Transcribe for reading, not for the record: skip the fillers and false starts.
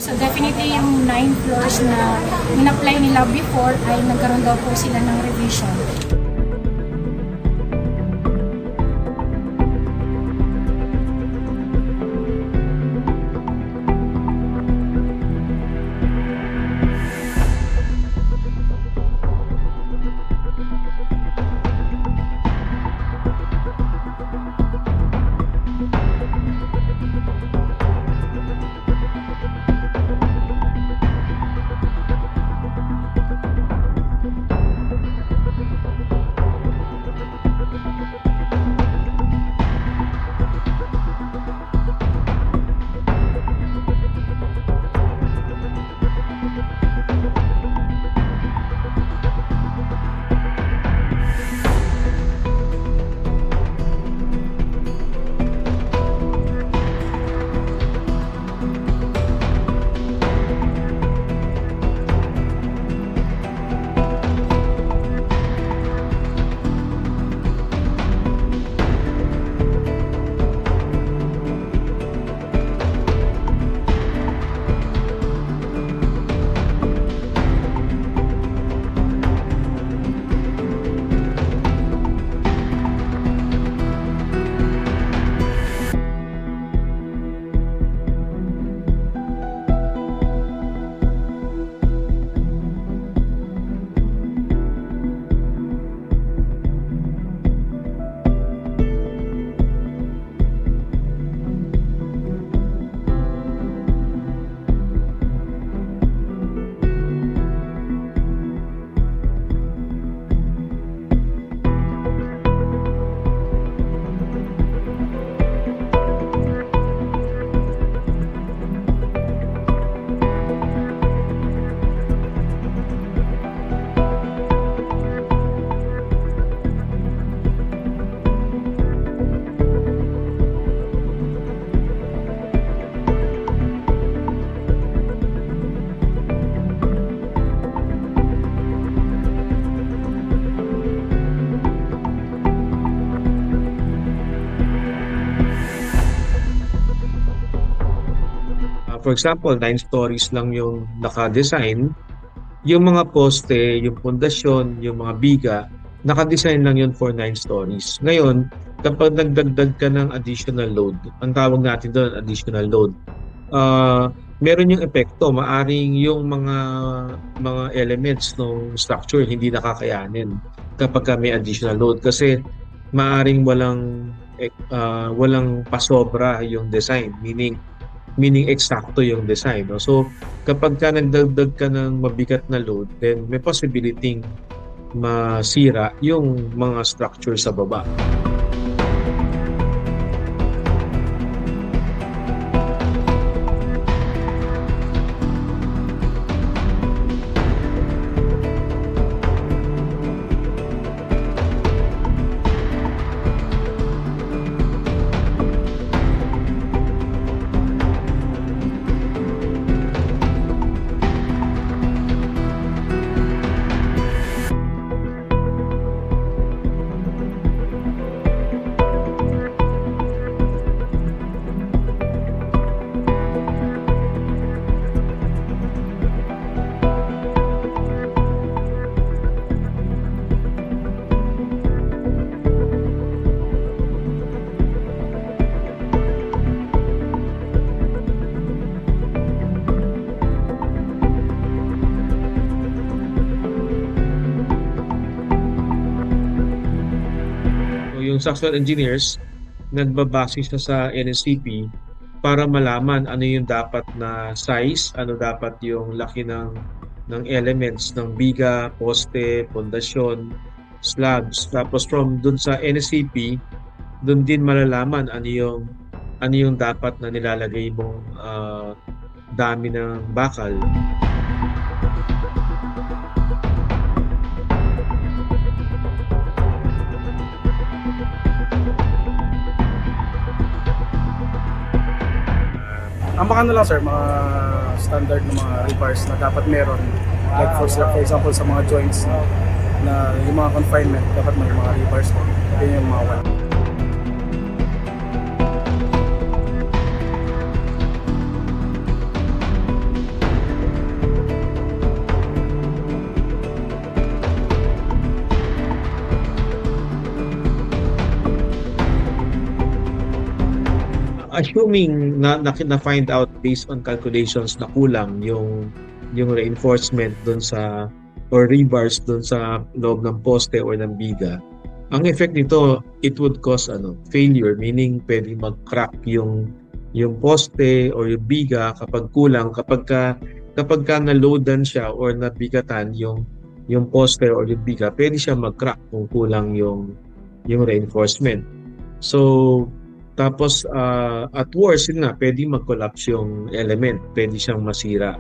So definitely yung 9 floors na in-apply nila before ay nagkaroon daw po sila ng revision. For example, 9 stories lang yung naka-design. Yung mga poste, yung pundasyon, yung mga biga, naka-design lang yun for 9 stories. Ngayon, kapag nagdagdag ka ng additional load, ang tawag natin doon additional load, meron yung epekto. Maaring yung mga elements ng structure hindi nakakayanin kapag may additional load kasi maaring walang pasobra yung design, meaning eksakto yung design. No? So, kapag ka nagdagdag ka ng mabigat na load, then may possibility masira yung mga structure sa baba. Yung structural engineers, nagbabase siya sa NSCP para malaman ano yung dapat na size, ano dapat yung laki ng elements ng biga, poste, pundasyon, slabs. Tapos from dun sa NSCP, dun din malalaman ano yung dapat na nilalagay mong dami ng bakal. Ang mga lang sir, mga standard na mga repairs na dapat meron. Like for example sa mga joints na yung mga confinement, dapat may mga repairs po. Yun yung mga wala. assuming na find out based on calculations na kulang yung reinforcement doon sa or rebars doon sa loob ng poste or ng biga, ang effect nito, it would cause failure, meaning pwede mag-crack yung poste or yung biga kapag kulang, kapag ka na-loadan siya or nabigatan yung poste or yung biga, pwede siya mag-crack kung kulang yung reinforcement. So tapos at worst, yun nga, pwede mag-collapse yung element, pwede siyang masira.